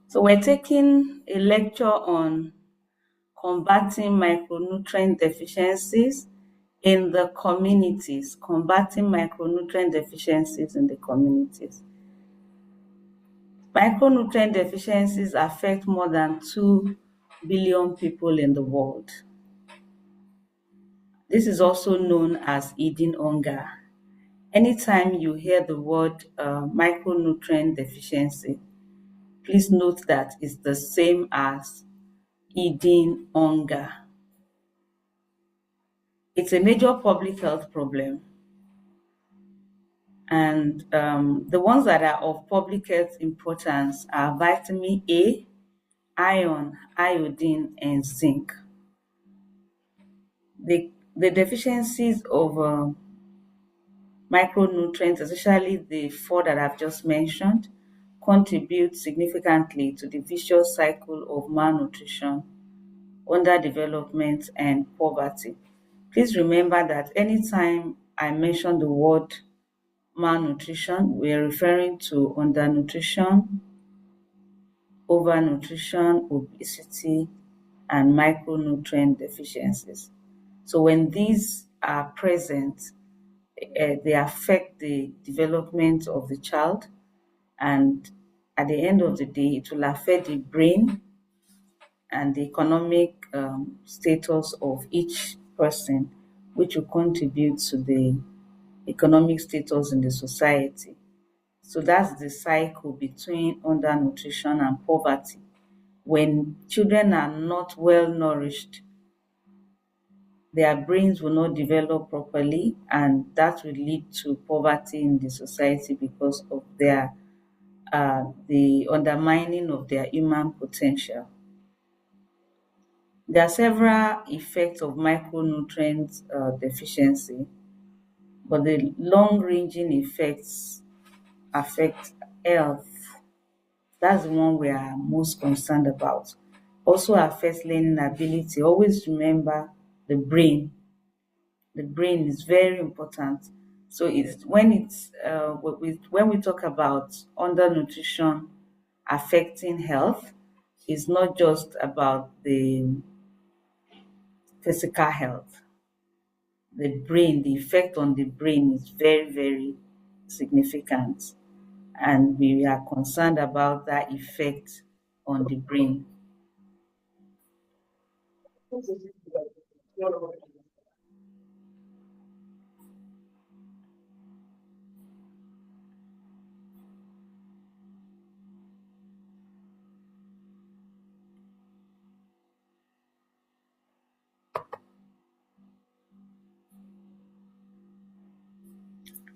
So we're taking a lecture on combating micronutrient deficiencies in the communities, combating micronutrient deficiencies in the communities. Micronutrient deficiencies affect more than 2 billion people in the world. This is also known as eating hunger. Anytime you hear the word micronutrient deficiency, please note that it's the same as eating hunger. It's a major public health problem. And the ones that are of public health importance are vitamin A, iron, iodine, and zinc. The deficiencies of micronutrients, especially the four that I've just mentioned, contribute significantly to the vicious cycle of malnutrition, underdevelopment, and poverty. Please remember that anytime I mention the word malnutrition, we're referring to undernutrition, overnutrition, obesity, and micronutrient deficiencies. So when these are present, they affect the development of the child, and at the end of the day, it will affect the brain and the economic status of each person, which will contribute to the economic status in the society. So that's the cycle between undernutrition and poverty. When children are not well nourished, their brains will not develop properly, and that will lead to poverty in the society because of their the undermining of their human potential. There are several effects of micronutrient deficiency, but the long-ranging effects affect health. That's the one we are most concerned about. Also affects learning ability. Always remember the brain. The brain is very important. So it's when we talk about undernutrition affecting health, it's not just about the physical health. The brain, the effect on the brain is very, very significant. And we are concerned about that effect on the brain.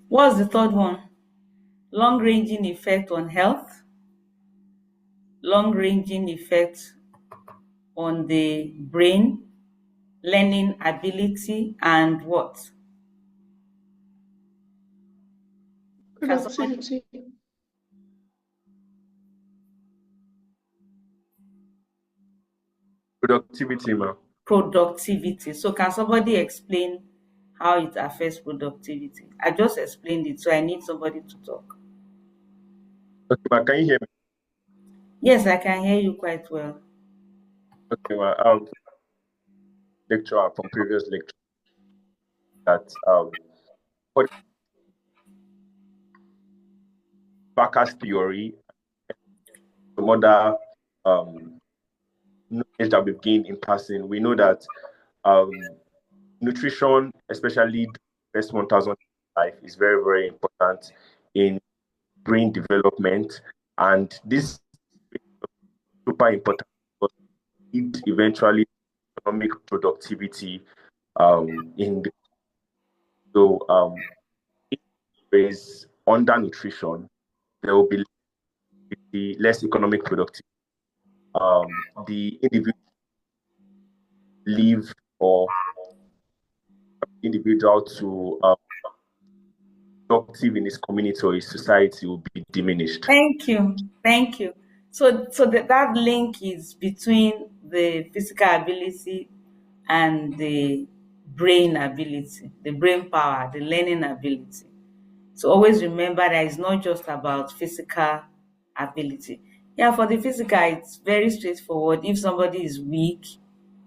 What's the third one? Long-ranging effect on health, long-ranging effect on the brain, learning ability, and what? Productivity. Productivity, ma. Productivity. So can somebody explain how it affects productivity? I just explained it, so I need somebody to talk. Okay, ma, can you hear me? Yes, I can hear you quite well. Okay, ma. Lecturer from previous lecture that for Bacchus theory, some other knowledge that we've gained in passing, we know that nutrition, especially the first 1,000 life, is very, very important in brain development, and this is super important because it eventually economic productivity in the, so if there is undernutrition, there will be less economic productivity. The individual live or individual to productive in his community or his society will be diminished. Thank you. So that link is between the physical ability and the brain ability, the brain power, the learning ability. So always remember that it's not just about physical ability. Yeah, for the physical, it's very straightforward. If somebody is weak,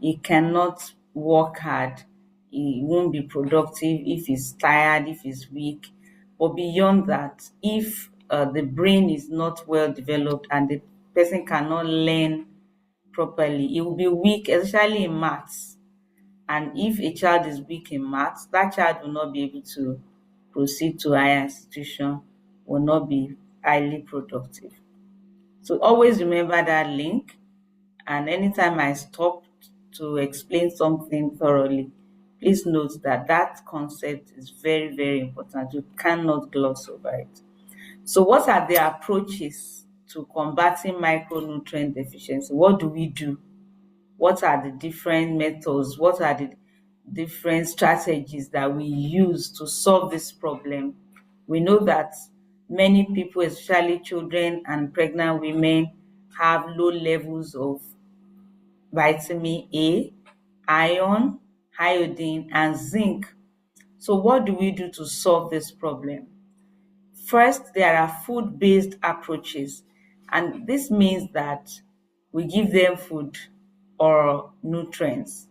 he cannot work hard. He won't be productive if he's tired, if he's weak. But beyond that, if the brain is not well developed and the person cannot learn properly, he will be weak, especially in maths. And if a child is weak in maths, that child will not be able to proceed to higher institution, will not be highly productive. So always remember that link. And anytime I stop to explain something thoroughly, please note that that concept is very, very important. You cannot gloss over it. So, what are the approaches to combating micronutrient deficiency? What do we do? What are the different methods? What are the different strategies that we use to solve this problem? We know that many people, especially children and pregnant women, have low levels of vitamin A, iron, iodine, and zinc. So, what do we do to solve this problem? First, there are food based approaches, and this means that we give them food or nutrients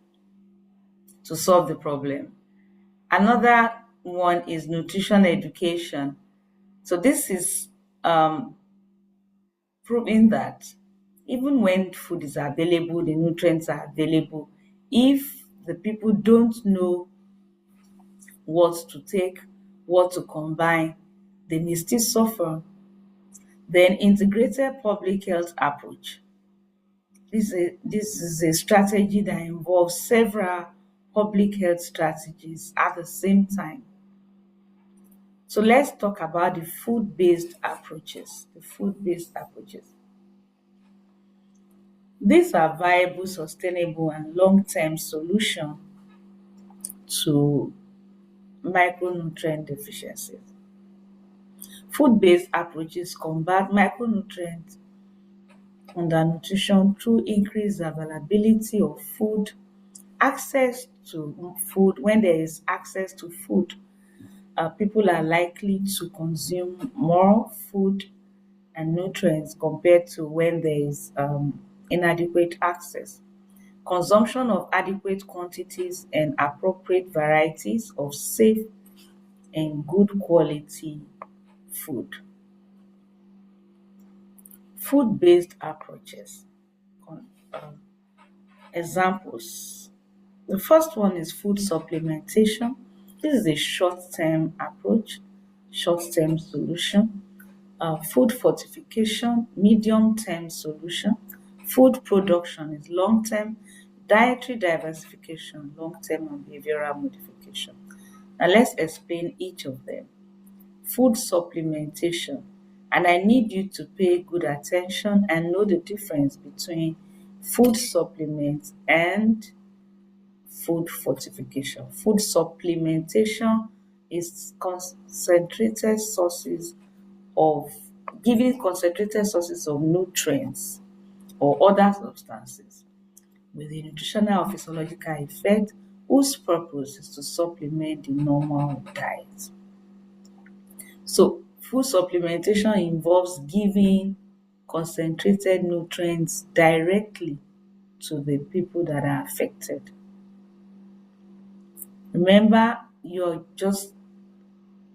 to solve the problem. Another one is nutrition education. So, this is proving that even when food is available, the nutrients are available, if the people don't know what to take, what to combine, they may still suffer. Then integrated public health approach. This is a strategy that involves several public health strategies at the same time. So let's talk about the food-based approaches. The food-based approaches. These are viable, sustainable, and long-term solution to micronutrient deficiencies. Food-based approaches combat micronutrient undernutrition through increased availability of food, access to food. When there is access to food, people are likely to consume more food and nutrients compared to when there is inadequate access. Consumption of adequate quantities and appropriate varieties of safe and good quality food. Food based approaches. Um, Examples. The first one is food supplementation. This is a short term approach, short term solution. Food fortification, medium term solution. Food production is long term. Dietary diversification, long term, and behavioral modification. Now let's explain each of them. Food supplementation. And I need you to pay good attention and know the difference between food supplements and food fortification. Food supplementation is concentrated sources of giving concentrated sources of nutrients or other substances with a nutritional or physiological effect whose purpose is to supplement the normal diet. So, food supplementation involves giving concentrated nutrients directly to the people that are affected. Remember, you're just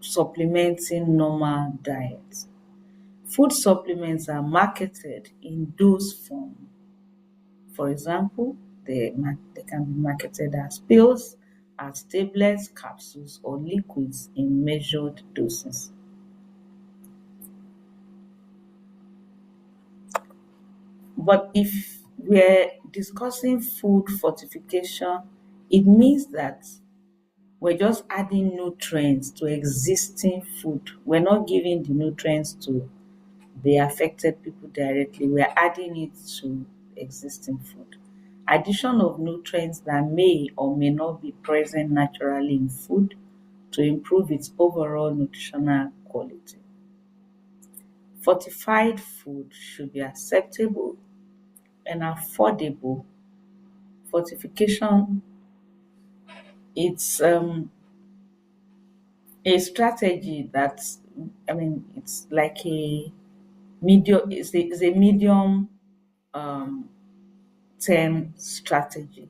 supplementing normal diet. Food supplements are marketed in dose form. For example, they can be marketed as pills, as tablets, capsules, or liquids in measured doses. But if we're discussing food fortification, it means that we're just adding nutrients to existing food. We're not giving the nutrients to the affected people directly. We're adding it to existing food. Addition of nutrients that may or may not be present naturally in food to improve its overall nutritional quality. Fortified food should be acceptable and affordable. Fortification, it's a strategy that's, I mean, it's like a medium um, term strategy.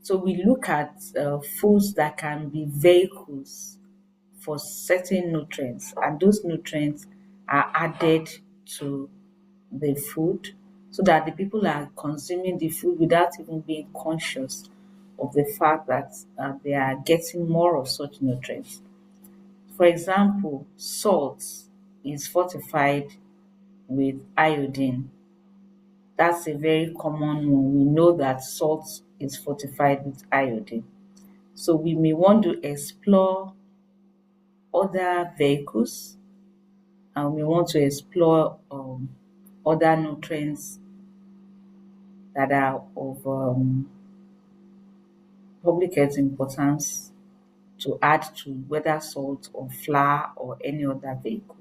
So we look at foods that can be vehicles for certain nutrients, and those nutrients are added to the food so that the people are consuming the food without even being conscious of the fact that they are getting more of such nutrients. For example, salt is fortified with iodine. That's a very common one. We know that salt is fortified with iodine. So we may want to explore other vehicles, and we want to explore other nutrients that are of public health importance to add to whether salt or flour or any other vehicle.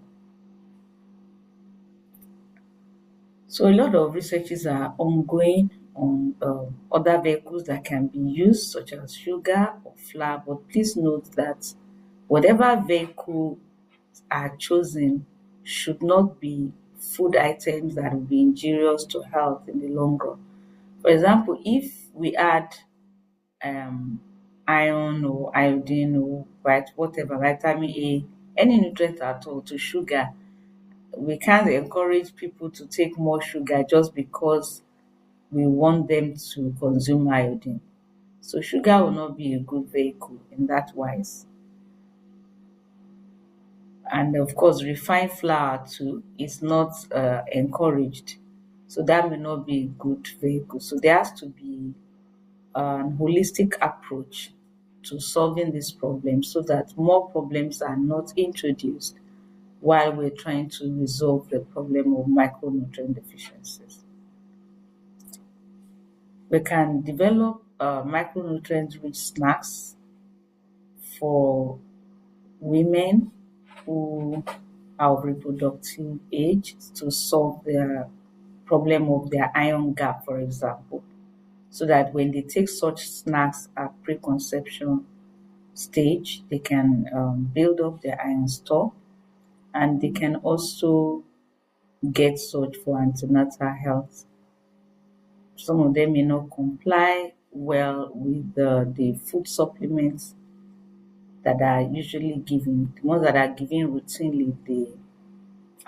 So a lot of researches are ongoing on other vehicles that can be used, such as sugar or flour. But please note that whatever vehicle are chosen should not be food items that will be injurious to health in the long run. For example, if we add um, iron or iodine or whatever, vitamin A, any nutrient at all to sugar, we can't encourage people to take more sugar just because we want them to consume iodine. So sugar will not be a good vehicle in that wise. And of course, refined flour too is not encouraged. So that may not be a good vehicle. So there has to be an holistic approach to solving this problem so that more problems are not introduced while we're trying to resolve the problem of micronutrient deficiencies. We can develop micronutrient rich snacks for women who are of reproductive age to solve their problem of their iron gap, for example, so that when they take such snacks at preconception stage, they can build up their iron store, and they can also get such for antenatal health. Some of them may not comply well with the food supplements that are usually given. The ones that are given routinely, the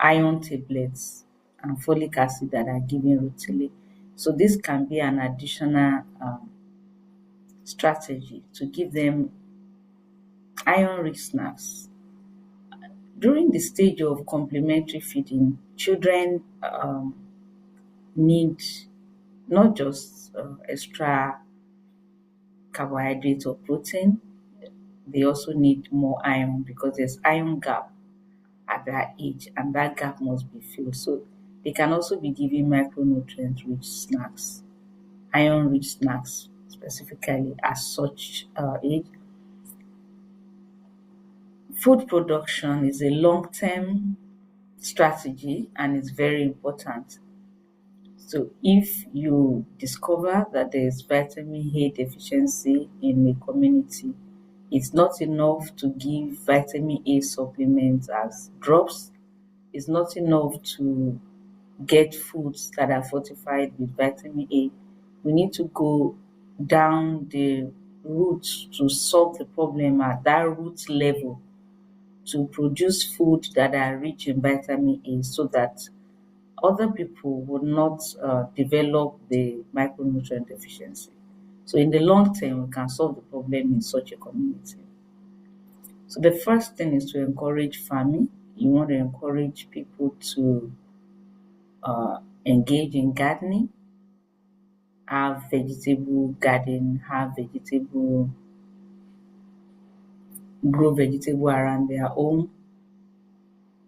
iron tablets and folic acid that are given routinely. So this can be an additional strategy to give them iron-rich snacks. During the stage of complementary feeding, children need not just extra carbohydrate or protein, they also need more iron because there's iron gap at that age and that gap must be filled. So they can also be given micronutrient rich snacks, iron rich snacks specifically at such age. Food production is a long term strategy and it's very important. So if you discover that there is vitamin A deficiency in a community, it's not enough to give vitamin A supplements as drops. It's not enough to get foods that are fortified with vitamin A. We need to go down the root to solve the problem at that root level to produce food that are rich in vitamin A so that other people would not develop the micronutrient deficiency. So in the long term, we can solve the problem in such a community. So the first thing is to encourage farming. You want to encourage people to engage in gardening, have vegetable garden, have vegetable, grow vegetable around their home,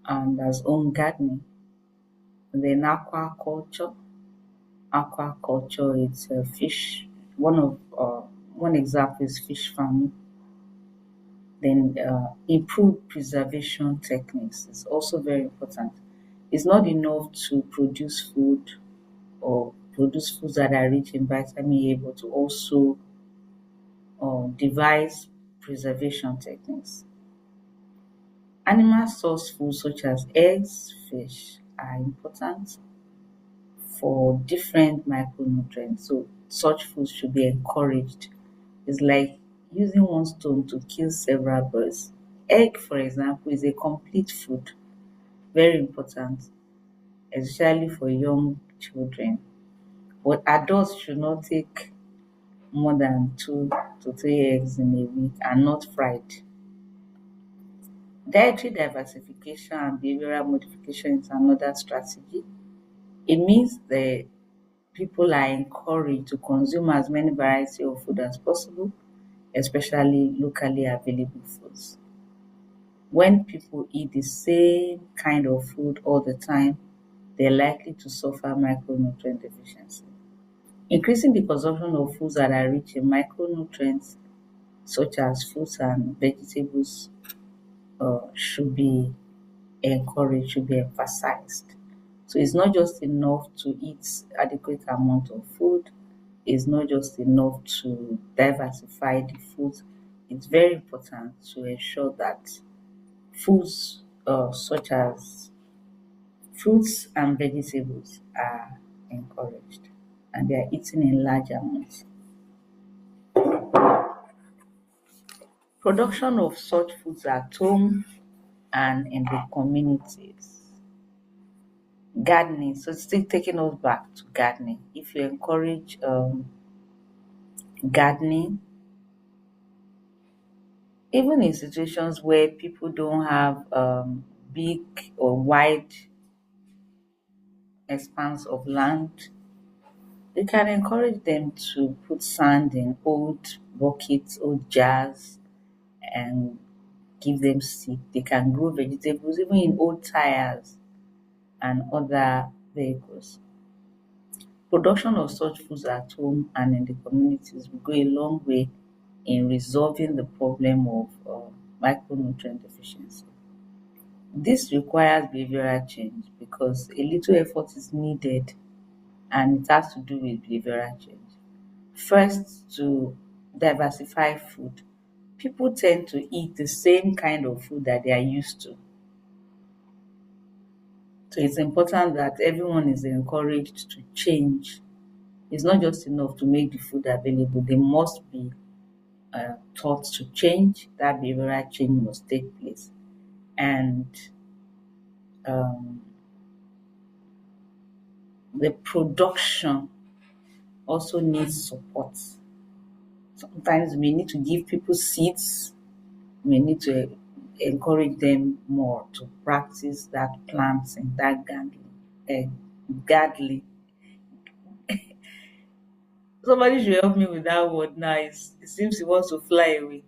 and as home gardening. And then aquaculture. Aquaculture is fish. One example is fish farming. Then improved preservation techniques is also very important. It's not enough to produce food or produce foods that are rich in vitamin A, but to also devise preservation techniques. Animal source foods such as eggs, fish, are important for different micronutrients. So such foods should be encouraged. It's like using one stone to kill several birds. Egg, for example, is a complete food, very important, especially for young children. But adults should not take more than 2 to 3 eggs in a week and not fried. Dietary diversification and behavioral modification is another strategy. It means that people are encouraged to consume as many varieties of food as possible, especially locally available foods. When people eat the same kind of food all the time, they're likely to suffer micronutrient deficiency. Increasing the consumption of foods that are rich in micronutrients, such as fruits and vegetables, should be encouraged, should be emphasized. So it's not just enough to eat adequate amount of food. It's not just enough to diversify the food. It's very important to ensure that foods such as fruits and vegetables are encouraged and they are eaten in large amounts. Production of such foods at home and in the communities. Gardening. So still taking us back to gardening. If you encourage gardening, even in situations where people don't have big or wide expanse of land, you can encourage them to put sand in old buckets, old jars, and give them seed. They can grow vegetables even in old tires and other vehicles. Production of such foods at home and in the communities will go a long way in resolving the problem of micronutrient deficiency. This requires behavioral change because a little effort is needed and it has to do with behavioral change. First, to diversify food. People tend to eat the same kind of food that they are used to. So it's important that everyone is encouraged to change. It's not just enough to make the food available, they must be taught to change. That behavioral change must take place. And um, the production also needs support. Sometimes we need to give people seeds, we need to encourage them more to practice that planting, that gardening. Somebody should help me with that word now. It seems it wants to fly away.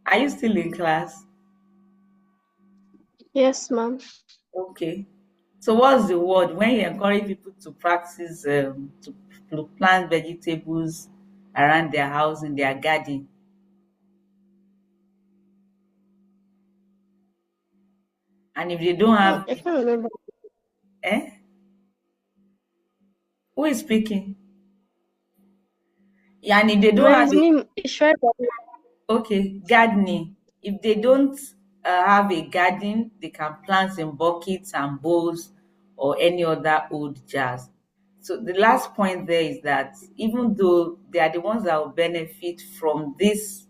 Are you still in class? Yes, ma'am. Okay. So what's the word when you encourage people to practice to plant vegetables around their house in their garden? And if they don't have, I can't remember. eh? Who is speaking? Yeah, and if they don't My have it's it, me. It's right. okay, gardening. If they don't have a garden, they can plant in buckets and bowls or any other old jars. So the last point there is that even though they are the ones that will benefit from this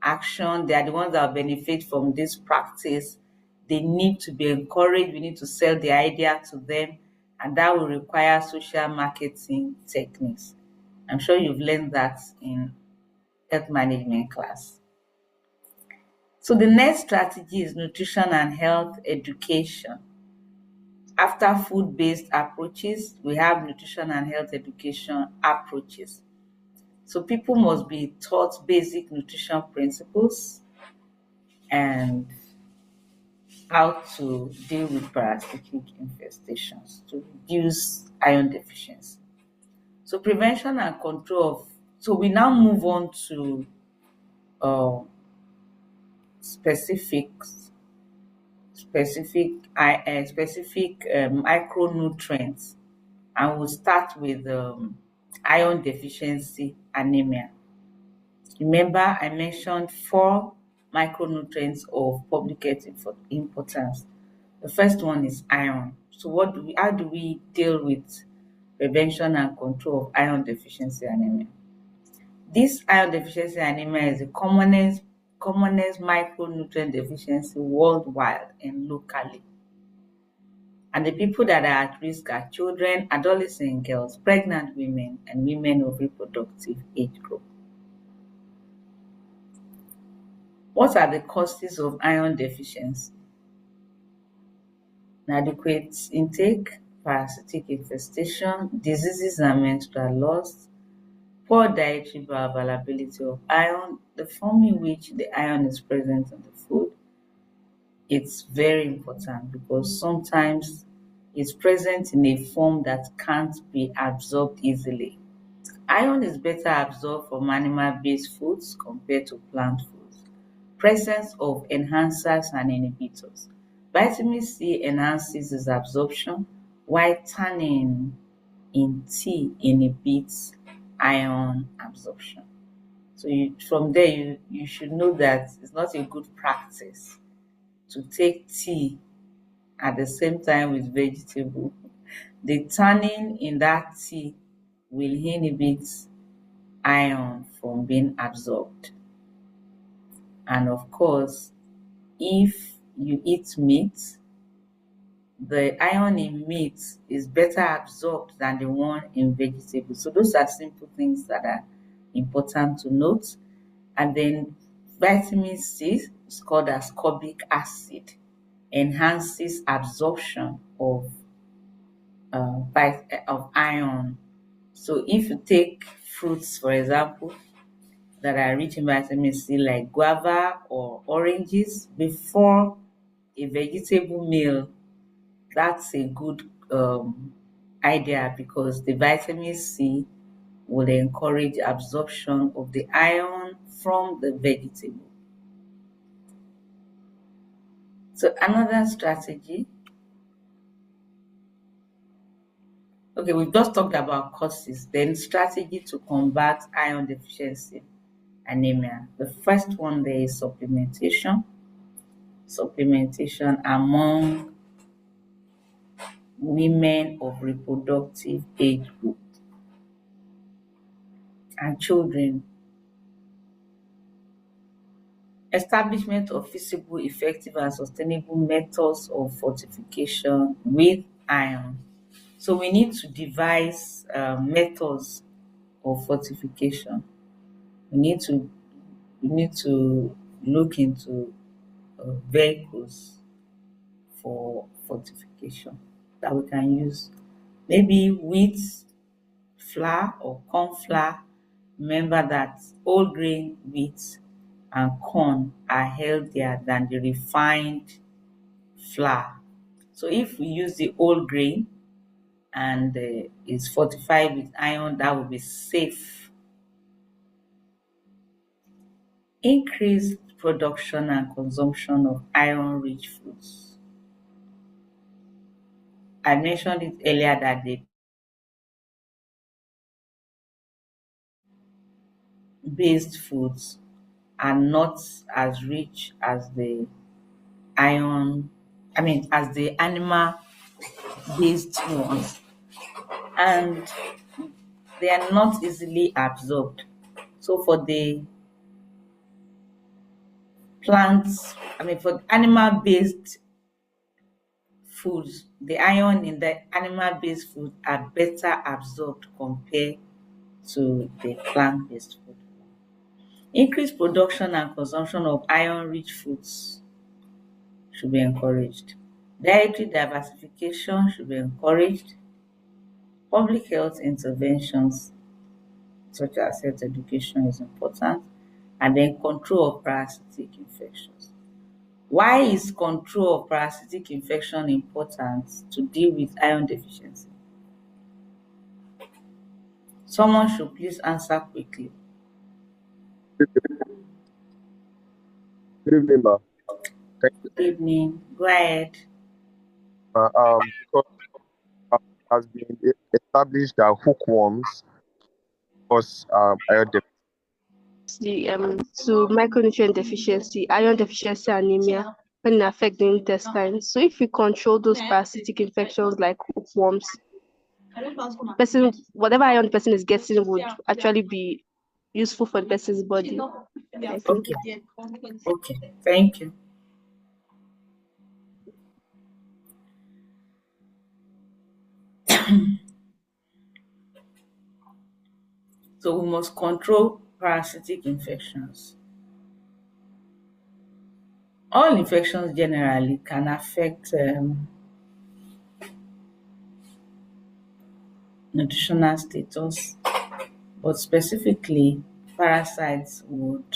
action, they are the ones that will benefit from this practice, they need to be encouraged. We need to sell the idea to them, and that will require social marketing techniques. I'm sure you've learned that in health management class. So the next strategy is nutrition and health education. After food-based approaches, we have nutrition and health education approaches. So people must be taught basic nutrition principles and how to deal with parasitic infestations to reduce iron deficiency. So prevention and control of, so we now move on to uh, specifics specific micronutrients, and we'll start with iron deficiency anemia. Remember, I mentioned four micronutrients of public health importance. The first one is iron. So how do we deal with prevention and control of iron deficiency anemia? This iron deficiency anemia is the commonest micronutrient deficiency worldwide and locally. And the people that are at risk are children, adolescent girls, pregnant women, and women of reproductive age group. What are the causes of iron deficiency? Inadequate intake, parasitic infestation, diseases and menstrual loss, poor dietary bioavailability of iron, the form in which the iron is present in the food. It's very important because sometimes it's present in a form that can't be absorbed easily. Iron is better absorbed from animal-based foods compared to plant foods. Presence of enhancers and inhibitors. Vitamin C enhances its absorption, while tannin in tea inhibits iron absorption. So from there, you should know that it's not a good practice to take tea at the same time with vegetable. The tannin in that tea will inhibit iron from being absorbed. And of course, if you eat meat, the iron in meat is better absorbed than the one in vegetables. So those are simple things that are important to note. And then vitamin C is called ascorbic acid, enhances absorption of iron. So if you take fruits, for example, that are rich in vitamin C, like guava or oranges, before a vegetable meal, that's a good idea because the vitamin C will encourage absorption of the iron from the vegetable. So another strategy. Okay, we've just talked about causes, then strategy to combat iron deficiency anemia. The first one there is supplementation. Supplementation among women of reproductive age group and children. Establishment of feasible, effective, and sustainable methods of fortification with iron. So we need to devise methods of fortification. We need to look into vehicles for fortification that we can use. Maybe wheat flour or corn flour. Remember that whole grain wheat and corn are healthier than the refined flour. So if we use the whole grain and is fortified with iron, that will be safe. Increased production and consumption of iron-rich foods. I mentioned it earlier that the based foods are not as rich as the iron, as the animal based ones, and they are not easily absorbed. So for the plants, for animal based foods, the iron in the animal based food are better absorbed compared to the plant based food. Increased production and consumption of iron rich foods should be encouraged. Dietary diversification should be encouraged. Public health interventions such as health education is important. And then control of parasitic infections. Why is control of parasitic infection important to deal with iron deficiency? Someone should please answer quickly. Good evening, ma. Good evening. Go ahead. Because it has been established that hookworms cause iron deficiency. To micronutrient deficiency, iron deficiency anemia. when it affects the intestine. So if you control those parasitic infections like hookworms, person, whatever iron the person is getting would actually be useful for the person's body, I think. Okay. Okay. Thank you. So we must control parasitic infections. All infections generally can affect nutritional status, but specifically, parasites would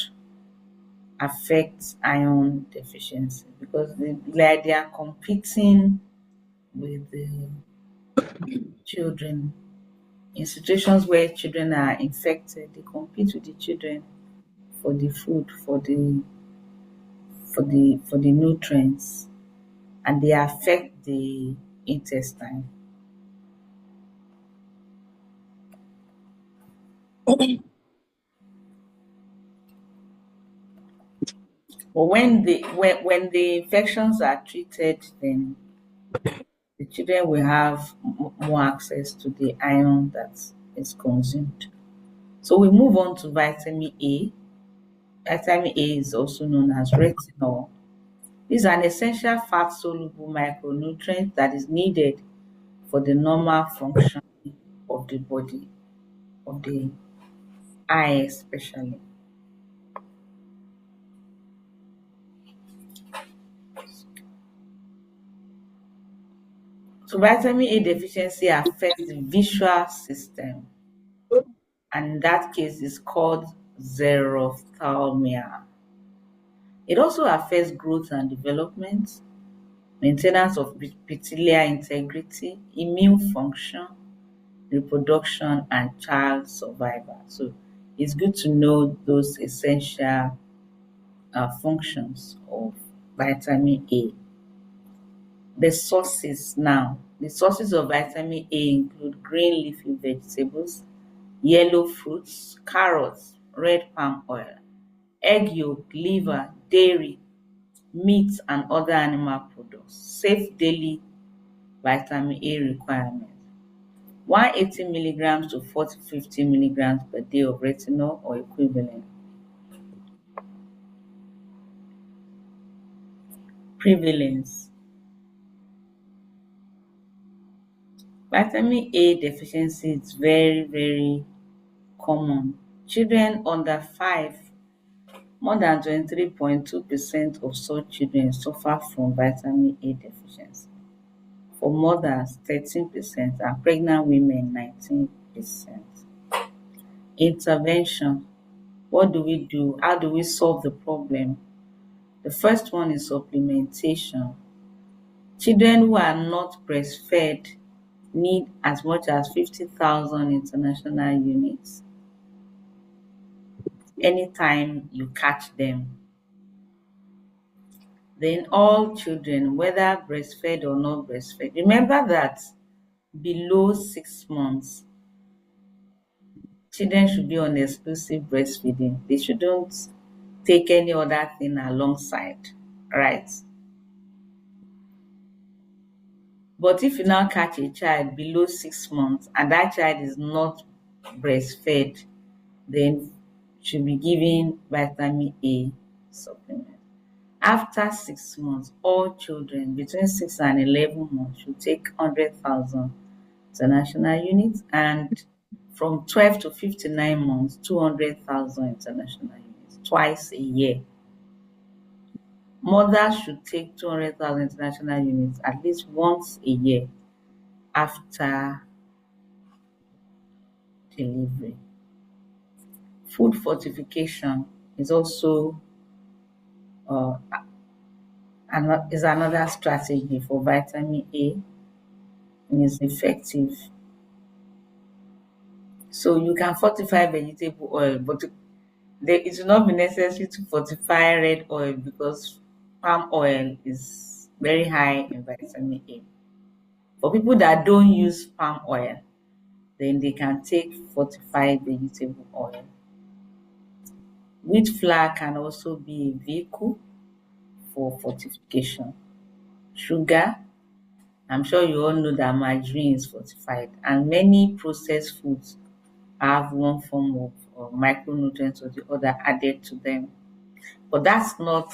affect iron deficiency because they are competing with the children. In situations where children are infected, they compete with the children for the food, for the nutrients, and they affect the intestine. But when the infections are treated, then the children will have more access to the iron that is consumed. So we move on to vitamin A. Vitamin A is also known as retinol. This is an essential fat soluble micronutrient that is needed for the normal function of the body, of the eye especially. So vitamin A deficiency affects the visual system, and in that case is called xerophthalmia. It also affects growth and development, maintenance of epithelial integrity, immune function, reproduction, and child survival. So it's good to know those essential functions of vitamin A. The sources of vitamin A include green leafy vegetables, yellow fruits, carrots, red palm oil, egg yolk, liver, dairy, meat, and other animal products. Safe daily vitamin A requirement: 180 milligrams to 40-50 milligrams per day of retinol or equivalent. Prevalence: vitamin A deficiency is very, very common. Children under 5, more than 23.2% of such children suffer from vitamin A deficiency. For mothers, 13%, and pregnant women, 19%. Intervention: what do we do? How do we solve the problem? The first one is supplementation. Children who are not breastfed need as much as 50,000 international units anytime you catch them. Then all children, whether breastfed or not breastfed, remember that below 6 months, children should be on exclusive breastfeeding. They shouldn't take any other thing alongside, right? But if you now catch a child below 6 months and that child is not breastfed, then should be given vitamin A supplement. After 6 months, all children between 6 and 11 months should take 100,000 international units, and from 12 to 59 months, 200,000 international units twice a year. Mothers should take 200,000 international units at least once a year after delivery. Food fortification is also uh, is another strategy for vitamin A, and is effective. So you can fortify vegetable oil, but it will not be necessary to fortify red oil because palm oil is very high in vitamin A. For people that don't use palm oil, then they can take fortified vegetable oil. Wheat flour can also be a vehicle for fortification. Sugar, I'm sure you all know that margarine is fortified, and many processed foods have one form of micronutrients or the other added to them. But that's not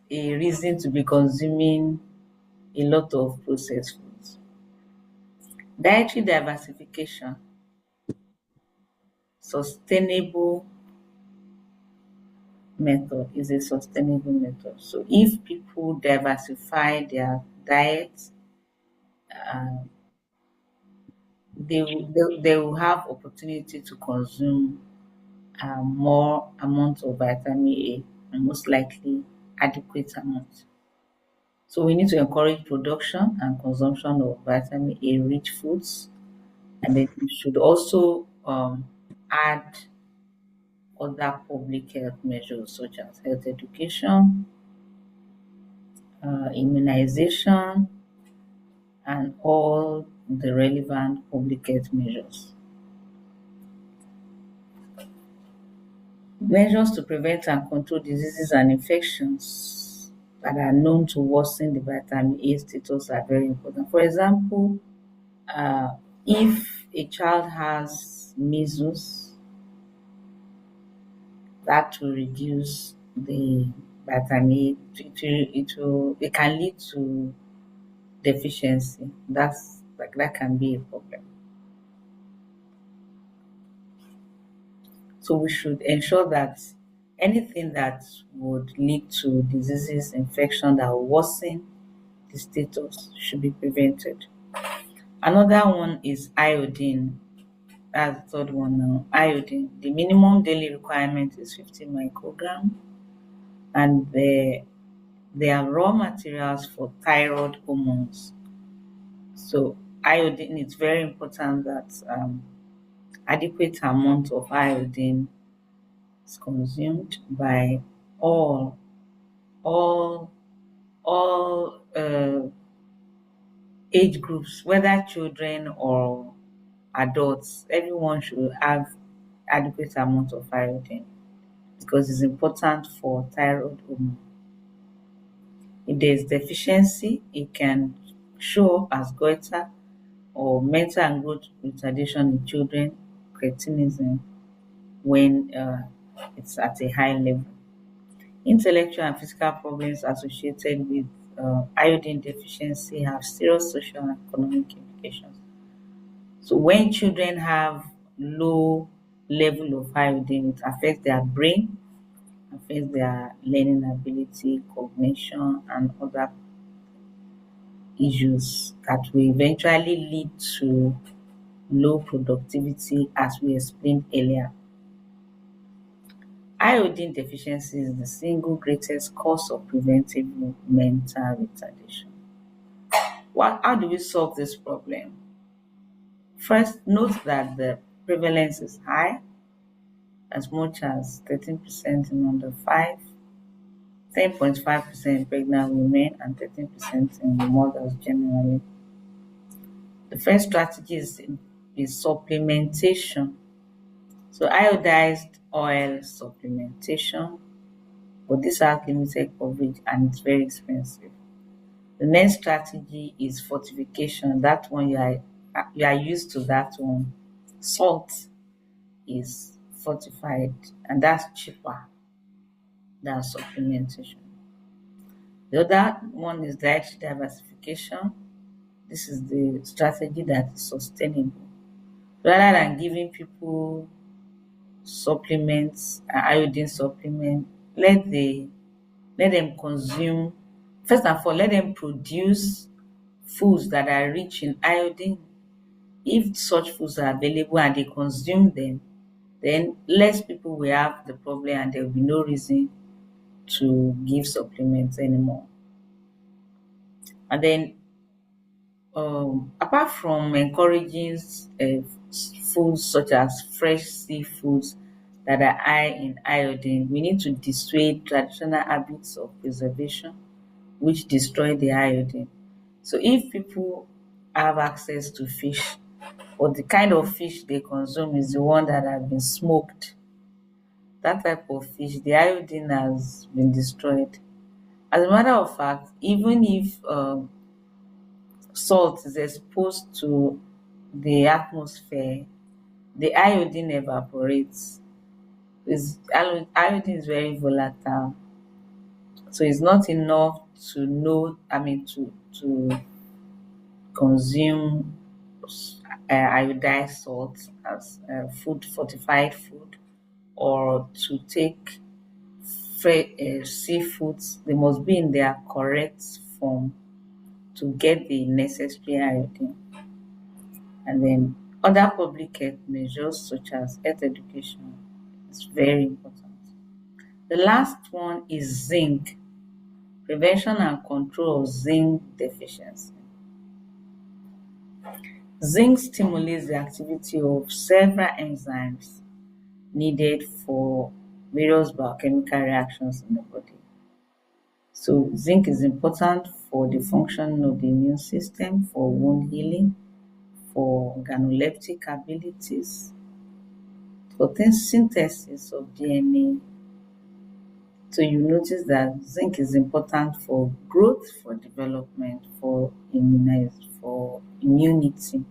a reason to be consuming a lot of processed foods. Dietary diversification, sustainable method is a sustainable method. So if people diversify their diet, they will have opportunity to consume more amount of vitamin A, and most likely adequate amount. So we need to encourage production and consumption of vitamin A rich foods, and then we should also add other public health measures such as health education, immunization, and all the relevant public health measures. Measures to prevent and control diseases and infections that are known to worsen the vitamin A status are very important. For example, if a child has measles, that will reduce the vitamin A. It can lead to deficiency. That can be a problem. So we should ensure that anything that would lead to diseases, infection that will worsen the status should be prevented. Another one is iodine. That's the third one now. Iodine. The minimum daily requirement is 50 microgram, and they are raw materials for thyroid hormones. So iodine, it's very important that adequate amount of iodine is consumed by all all all age groups, whether children or adults. Everyone should have adequate amount of iodine because it's important for thyroid hormone. If there is deficiency, it can show up as goiter or mental and growth retardation in children, cretinism, when it's at a high level. Intellectual and physical problems associated with iodine deficiency have serious social and economic implications. So when children have low level of iodine, it affects their brain, affects their learning ability, cognition, and other issues that will eventually lead to low productivity, as we explained earlier. Iodine deficiency is the single greatest cause of preventable mental retardation. How do we solve this problem? First, note that the prevalence is high, as much as 13% in under 5, 10.5% in pregnant women, and 13% in mothers generally. The first strategy is supplementation. So iodized oil supplementation, but this has limited coverage and it's very expensive. The next strategy is fortification. That one you are used to that one. Salt is fortified and that's cheaper than supplementation. The other one is dietary diversification. This is the strategy that is sustainable. Rather than giving people supplements, iodine supplement, let them consume. First and foremost, let them produce foods that are rich in iodine. If such foods are available and they consume them, then less people will have the problem and there will be no reason to give supplements anymore. And then, apart from encouraging foods such as fresh seafoods that are high in iodine, we need to dissuade traditional habits of preservation which destroy the iodine. So if people have access to fish, but the kind of fish they consume is the one that has been smoked, that type of fish, the iodine has been destroyed. As a matter of fact, even if salt is exposed to the atmosphere, the iodine evaporates. Iodine is very volatile, so it's not enough to know. I mean, to consume iodized salt as food, fortified food, or to take seafoods. They must be in their correct form to get the necessary iodine. And then other public health measures such as health education is very important. The last one is zinc, prevention and control of zinc deficiency. Zinc stimulates the activity of several enzymes needed for various biochemical reactions in the body. So zinc is important for the function of the immune system, for wound healing, for organoleptic abilities, for synthesis of DNA. So you notice that zinc is important for growth, for development, for immunity.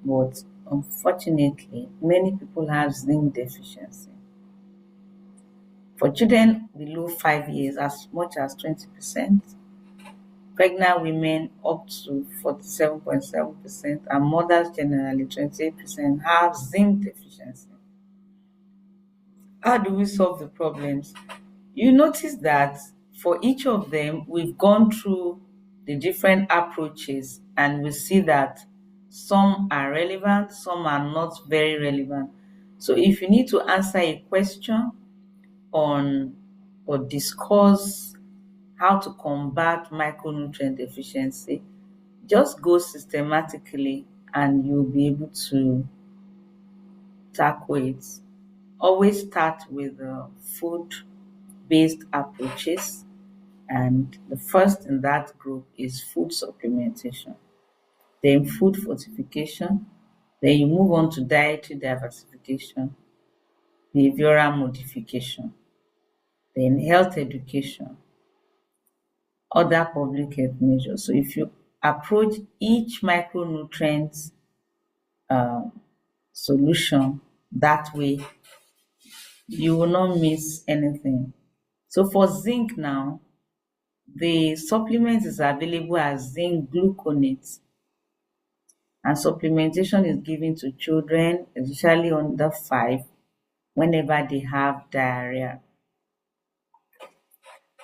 But unfortunately, many people have zinc deficiency. For children below 5 years, as much as 20%, pregnant women up to 47.7%, and mothers generally 28% have zinc deficiency. How do we solve the problems? You notice that for each of them, we've gone through the different approaches, and we see that some are relevant, some are not very relevant. So if you need to answer a question on or discuss how to combat micronutrient deficiency, just go systematically and you'll be able to tackle it. Always start with food-based approaches, and the first in that group is food supplementation, then food fortification, then you move on to dietary diversification, behavioral modification, then health education, other public health measures. So if you approach each micronutrient solution that way, you will not miss anything. So for zinc now, the supplement is available as zinc gluconate, and supplementation is given to children, especially under 5, whenever they have diarrhea.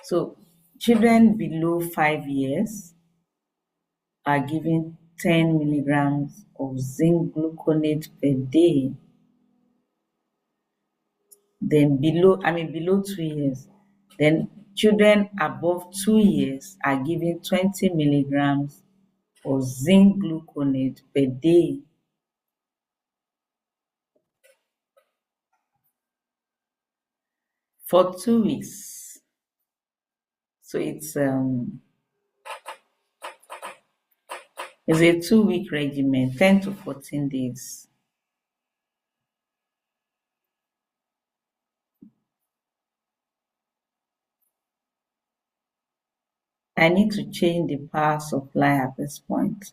So children below 5 years are given 10 milligrams of zinc gluconate per day. Then below 2 years, then children above 2 years are given 20 milligrams of zinc gluconate per day. For 2 weeks. So it's a 2-week regimen, 10 to 14 days. I need to change the power supply at this point.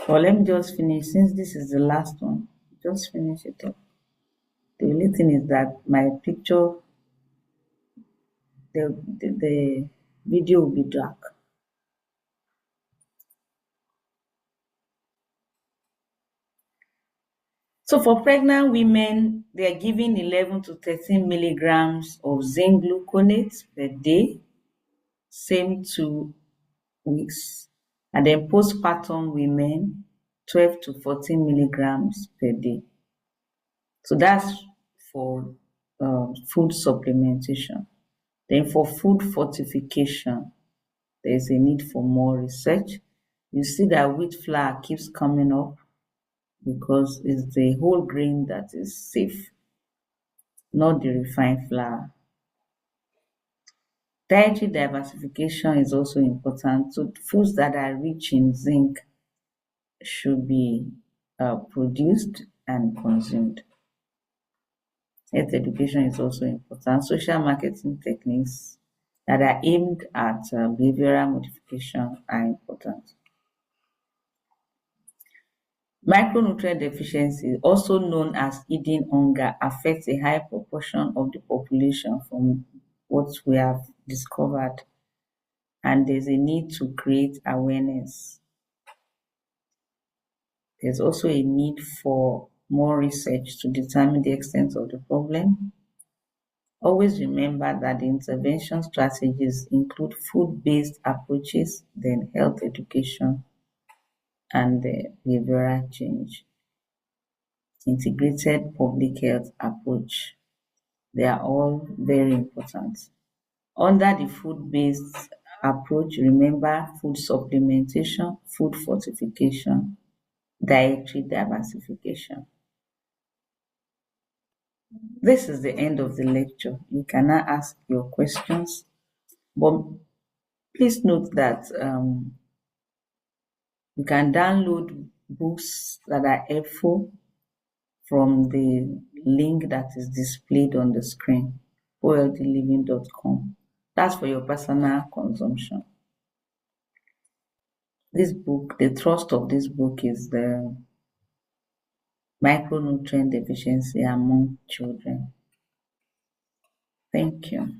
Well, let me just finish, since this is the last one. Just finish it up. The only thing is that my picture, the video will be dark. So for pregnant women, they are given 11 to 13 milligrams of zinc gluconate per day, same 2 weeks. And then postpartum women, 12 to 14 milligrams per day. So that's for food supplementation. Then for food fortification, there's a need for more research. You see that wheat flour keeps coming up because it's the whole grain that is safe, not the refined flour. Dietary diversification is also important. So foods that are rich in zinc should be produced and consumed. Health education is also important. Social marketing techniques that are aimed at behavioral modification are important. Micronutrient deficiency, also known as hidden hunger, affects a high proportion of the population from what we have discovered, and there's a need to create awareness. There's also a need for more research to determine the extent of the problem. Always remember that the intervention strategies include food-based approaches, then health education, and behavioral change. Integrated public health approach. They are all very important. Under the food-based approach, remember food supplementation, food fortification, dietary diversification. This is the end of the lecture. You can now ask your questions, but please note that you can download books that are helpful from the link that is displayed on the screen, oldliving.com. That's for your personal consumption. This book, the thrust of this book is the micronutrient deficiency among children. Thank you.